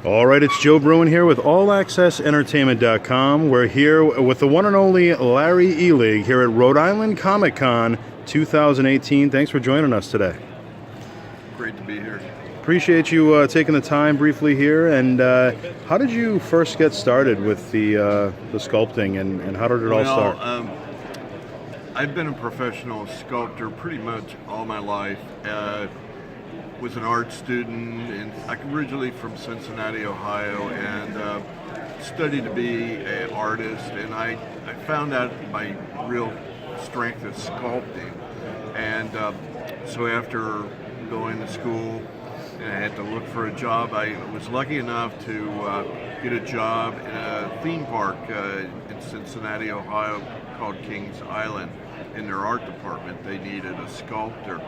All right, it's Joe Bruin here with AllAccessEntertainment.com. We're here with the one and only Larry Elig here at Rhode Island Comic Con 2018. Thanks for joining us today. Great to be here. Appreciate you taking the time briefly here. And how did you first get started with the sculpting, and how did it all start? I've been a professional sculptor pretty much all my life. Was an art student, and I'm originally from Cincinnati, Ohio, and studied to be an artist. And I found out my real strength is sculpting. And so after going to school, and I had to look for a job, I was lucky enough to get a job in a theme park in Cincinnati, Ohio, called Kings Island. In their art department, they needed a sculptor,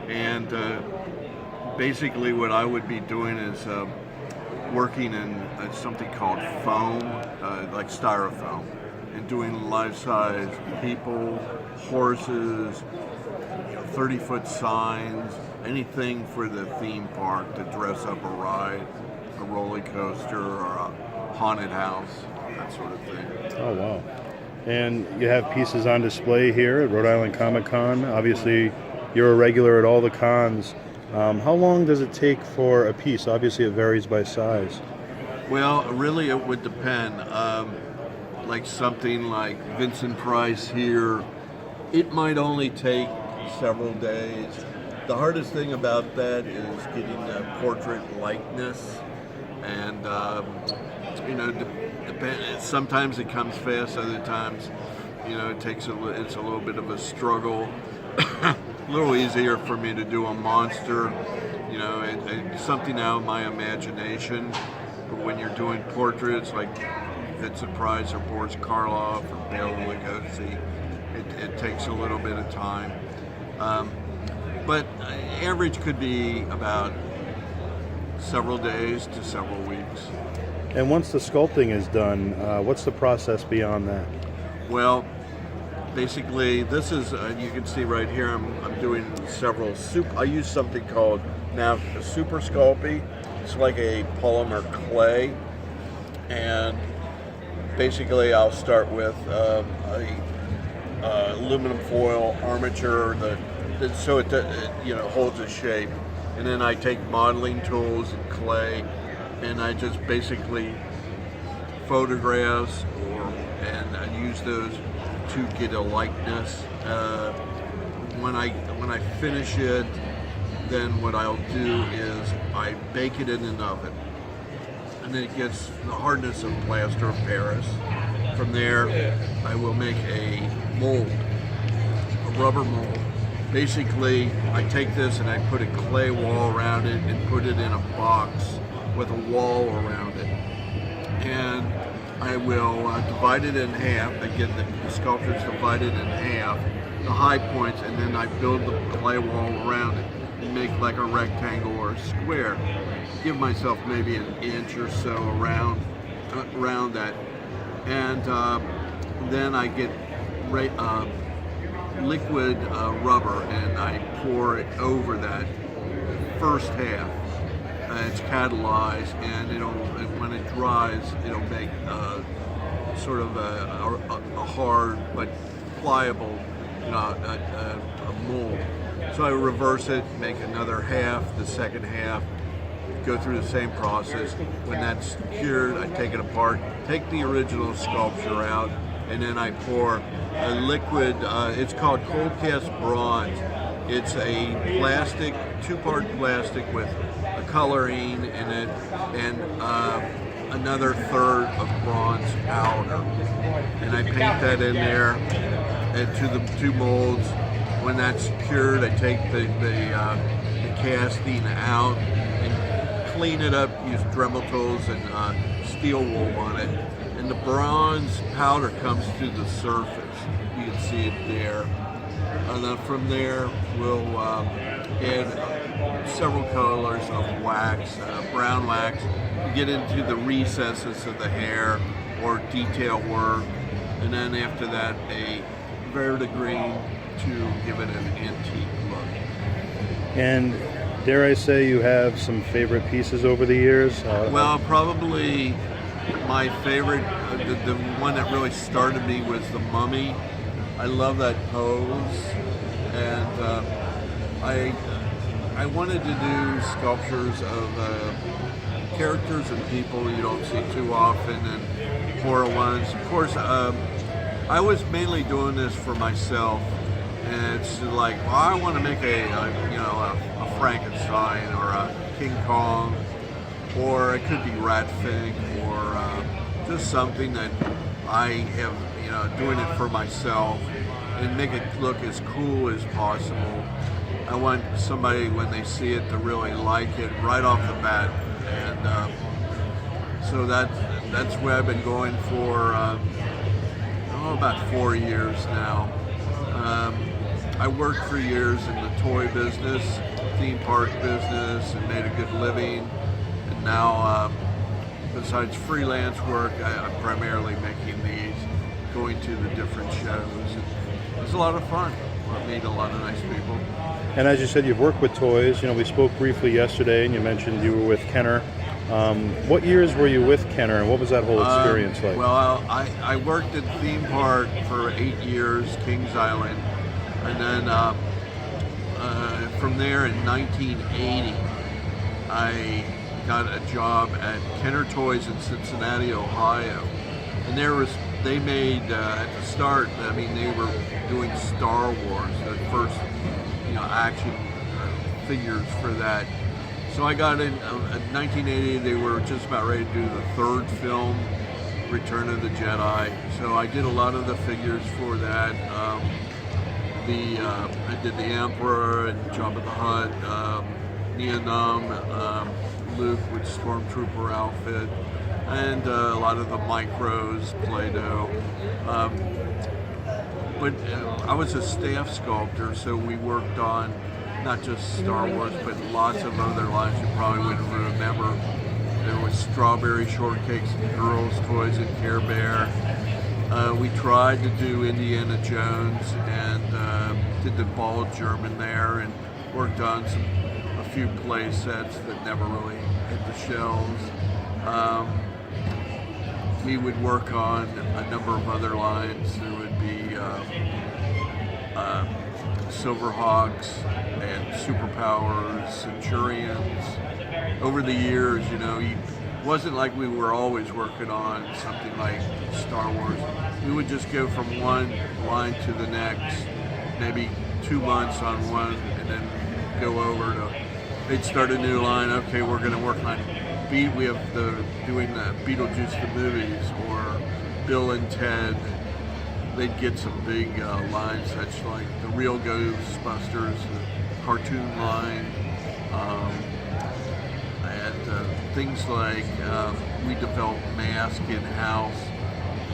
and basically what I would be doing is working in something called foam, like styrofoam, and doing life-size people, horses, 30-foot signs, anything for the theme park to dress up a ride, a roller coaster, or a haunted house, that sort of thing. Oh, wow. And you have pieces on display here at Rhode Island Comic Con. Obviously, you're a regular at all the cons. How long does it take for a piece? Obviously, it varies by size. Well, really, it would depend. Like something like Vincent Price here, it might only take several days. The hardest thing about that is getting a portrait likeness, and sometimes it comes fast. Other times, it takes it's a little bit of a struggle. A little easier for me to do a monster, it's something out of my imagination. But when you're doing portraits like Vincent Price or Boris Karloff or Bela Lugosi, it takes a little bit of time. But average could be about several days to several weeks. And once the sculpting is done, what's the process beyond that? Well, basically, this is, you can see right here, I'm doing several I use something called now a super sculpey. It's like a polymer clay. And basically, I'll start with aluminum foil armature so it holds a shape. And then I take modeling tools and clay, and I just basically photographs and I use those to get a likeness. When I finish it, then what I'll do is I bake it in an oven, and then it gets the hardness of plaster of Paris. From there, I will make a mold, a rubber mold. Basically, I take this and I put a clay wall around it and put it in a box with a wall around it, and I will divide it in half. I get the sculptures divided in half, the high points, and then I build the clay wall around it and make like a rectangle or a square. Give myself maybe an inch or so around that, and then I get liquid rubber and I pour it over that first half. It's catalyzed, and when it dries, it'll make sort of a hard but pliable a mold. So I reverse it, make another half, the second half, go through the same process. When that's cured, I take it apart, take the original sculpture out, and then I pour a liquid, it's called cold cast bronze. It's a plastic, two-part plastic with a colorine in it and another third of bronze powder. And I paint that in there to the two molds. When that's cured, I take the casting out and clean it up, use Dremel tools and steel wool on it. And the bronze powder comes to the surface. You can see it there. And then from there, we'll add several colors of wax, brown wax, to get into the recesses of the hair or detail work. And then after that, a verdigris to give it an antique look. And Dare I say you have some favorite pieces over the years? Well, probably my favorite, the one that really started me was the Mummy. I love that pose, and I wanted to do sculptures of characters and people you don't see too often, and horror ones. Of course, I was mainly doing this for myself, and it's like, well, I want to make a Frankenstein or a King Kong, or it could be Ratfink, or just something that I have, doing it for myself and make it look as cool as possible. I want somebody, when they see it, to really like it right off the bat, and so that's where I've been going for about 4 years now. I worked for years in the toy business, theme park business, and made a good living. And now, besides freelance work, I'm primarily making these, going to the different shows. It's a lot of fun. I meet a lot of nice people. And as you said, you've worked with toys. We spoke briefly yesterday, and you mentioned you were with Kenner. What years were you with Kenner, and what was that whole experience like? Well, I worked at theme park for 8 years, Kings Island, and then from there in 1980, I got a job at Kenner Toys in Cincinnati, Ohio, and they made at the start. They were doing Star Wars, the first action figures for that. So I got in 1980. They were just about ready to do the third film, Return of the Jedi. So I did a lot of the figures for that. I did the Emperor and Jabba the Hutt, Nien Luke with Stormtrooper outfit, and a lot of the micros, Play-Doh. But I was a staff sculptor, so we worked on not just Star Wars, but lots of other lines you probably wouldn't remember. There was Strawberry Shortcakes and Girls Toys and Care Bear. We tried to do Indiana Jones and did the Bald German there, and worked on a few play sets that never really hit the shelves. We would work on a number of other lines. There would be Silverhawks and Superpowers, Centurions. Over the years, it wasn't like we were always working on something like Star Wars. We would just go from one line to the next, maybe 2 months on one, and then go over to, they'd start a new line. Okay, we're going to work on we have doing the Beetlejuice the movies, or Bill and Ted. They'd get some big lines, such like the Real Ghostbusters, the cartoon line, and things like we developed Mask in-house,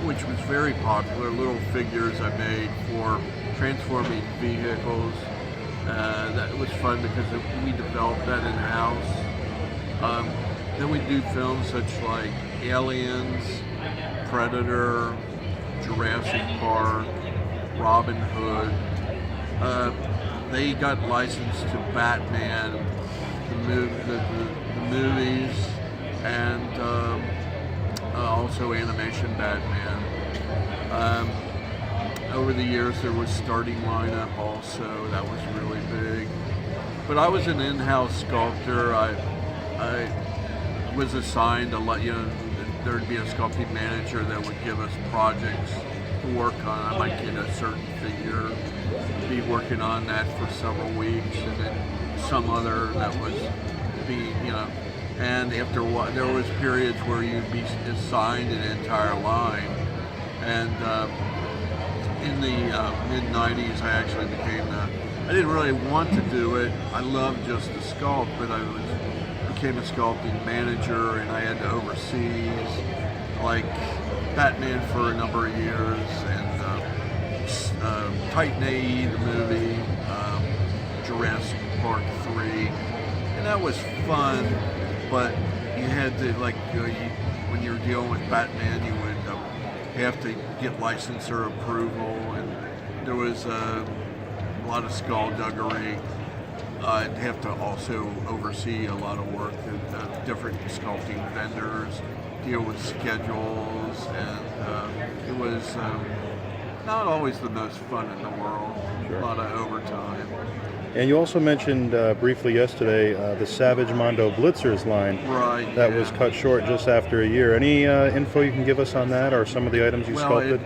which was very popular. Little figures I made for transforming vehicles. That was fun because we developed that in-house. Then we do films such like Aliens, Predator, Jurassic Park, Robin Hood. They got licensed to Batman, the movies, and also animation Batman. Over the years, there was Starting Lineup also. That was really big. But I was an in-house sculptor. I was assigned a lot. There'd be a sculpting manager that would give us projects to work on. I might get a certain figure, be working on that for several weeks, and then some other that was and after there was periods where you'd be assigned an entire line. And in the mid-90s, I actually I didn't really want to do it. I loved just to sculpt, but became a sculpting manager, and I had to oversee like Batman for a number of years, and Titan AE, the movie, Jurassic Park 3, and that was fun. But you had to when you're dealing with Batman, you would have to get licensor approval, and there was a lot of skullduggery. I'd have to also oversee a lot of work at different sculpting vendors, deal with schedules, and it was not always the most fun in the world. Sure. A lot of overtime. And you also mentioned briefly yesterday the Savage Mondo Blitzers line Right. that yeah. was cut short just after a year. Any info you can give us on that, or some of the items you sculpted?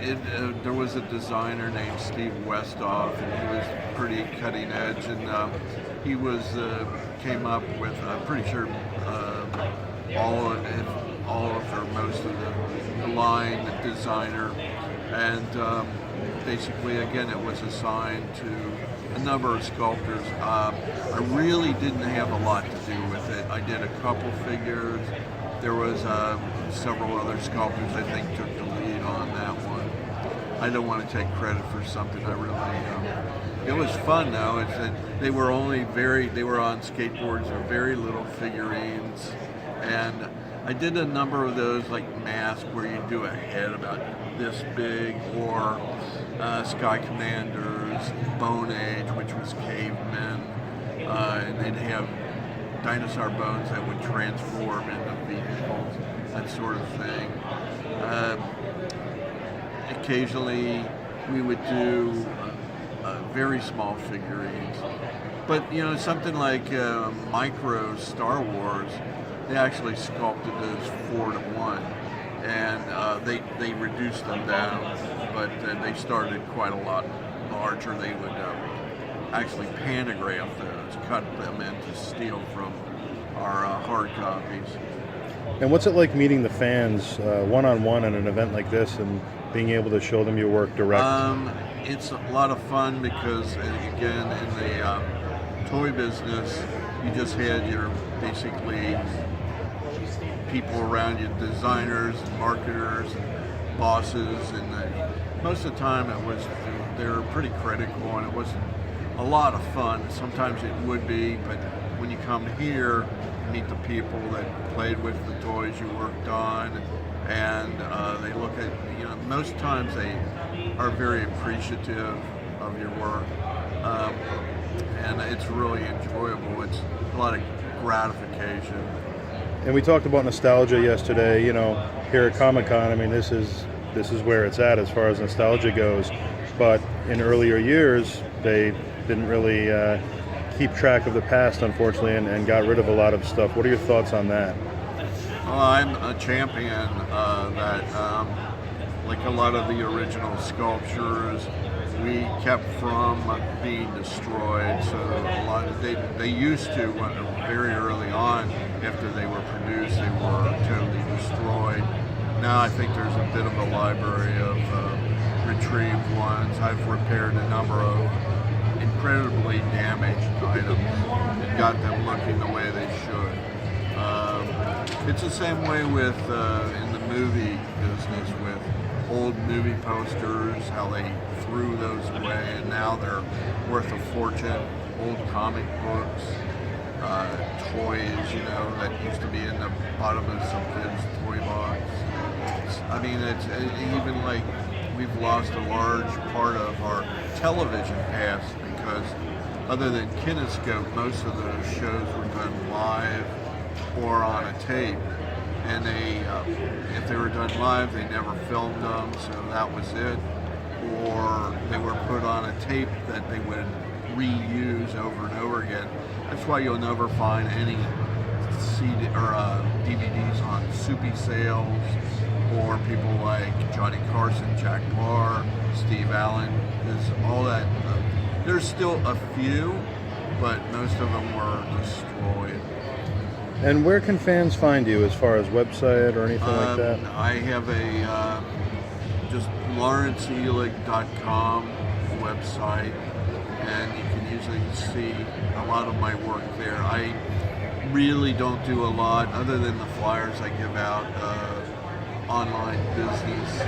There was a designer named Steve Westoff, and he was pretty cutting edge, and he was came up with, I'm pretty sure, all of or most of the line designer, and basically, again, it was assigned to a number of sculptors. I really didn't have a lot to do with it. I did a couple figures. There was several other sculptors I think took the lead on that one. I don't want to take credit for something I really. It was fun though. It's that they were on skateboards or very little figurines, and I did a number of those like masks where you do a head about this big, or Sky Commanders, Bone Age, which was cavemen, and they'd have dinosaur bones that would transform into vehicles, that sort of thing. Occasionally, we would do very small figurines, but something like Micro Star Wars, they actually sculpted those 4:1, and they reduced them down, but they started quite a lot larger. They would actually pantograph those, cut them into steel from our hard copies. And what's it like meeting the fans one-on-one at an event like this and being able to show them your work direct? It's a lot of fun because, again, in the toy business, you just had your basically people around you, designers, marketers, and bosses, and most of the time they were pretty critical, and it wasn't a lot of fun. Sometimes it would be, but when you come here, you meet the people that played with the toys you worked on, and they look at, most times they are very appreciative of your work, and it's really enjoyable. It's a lot of gratification. And we talked about nostalgia yesterday. Here at Comic-Con, I mean, this is where it's at as far as nostalgia goes. But in earlier years, they didn't really keep track of the past, unfortunately, and got rid of a lot of stuff. What are your thoughts on that? Well, I'm a champion that, like a lot of the original sculptures, we kept from being destroyed. So a lot of they used to, very early on, after they were produced, they were totally destroyed. Now I think there's a bit of a library of retrieved ones. I've repaired a number of incredibly damaged items and got them looking the way they should. It's the same way with in the movie business with old movie posters, how they threw those away and now they're worth a fortune. Old comic books, toys, that used to be in the bottom of some kid's toy box. I mean, it's even like we've lost a large part of our television past because other than Kinescope, most of those shows were done live or on a tape. And if they were done live, they never filmed them, so that was it. Or they were put on a tape that they would reuse over and over again. That's why you'll never find any CD or DVDs on Soupy Sales or people like Johnny Carson, Jack Barr, Steve Allen. There's all that. There's still a few, but most of them were destroyed. And where can fans find you as far as website or anything like that? I have a just lawrenceelig.com website, and you can usually see a lot of my work there. I really don't do a lot other than the flyers I give out, online business.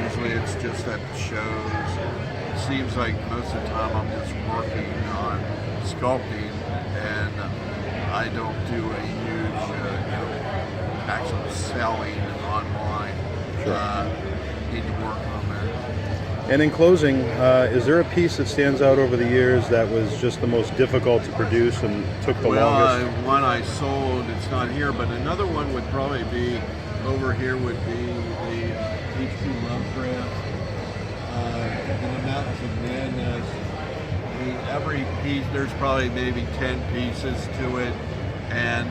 Usually it's just at shows. It seems like most of the time I'm just working on sculpting, and I don't do a huge actual selling online. Sure. Need to work on that. And in closing, is there a piece that stands out over the years that was just the most difficult to produce and took the longest? One I sold, it's not here, but another one would probably be over here would be the H.P. Lovecraft, in the Mountains of Madness. Every piece, there's probably maybe 10 pieces to it, and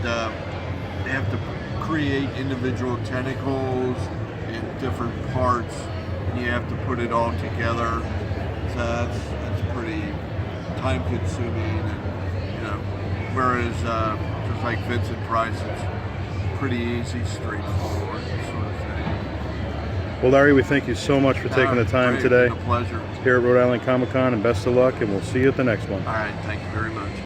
they have to create individual tentacles in different parts, and you have to put it all together. So that's pretty time consuming, and whereas just like Vincent Price, it's pretty easy, straightforward sort of thing. Well, Larry, we thank you so much for taking the time Great, today it's been a pleasure. here at Rhode Island Comic Con, and best of luck, and we'll see you at the next one. All right, thank you very much.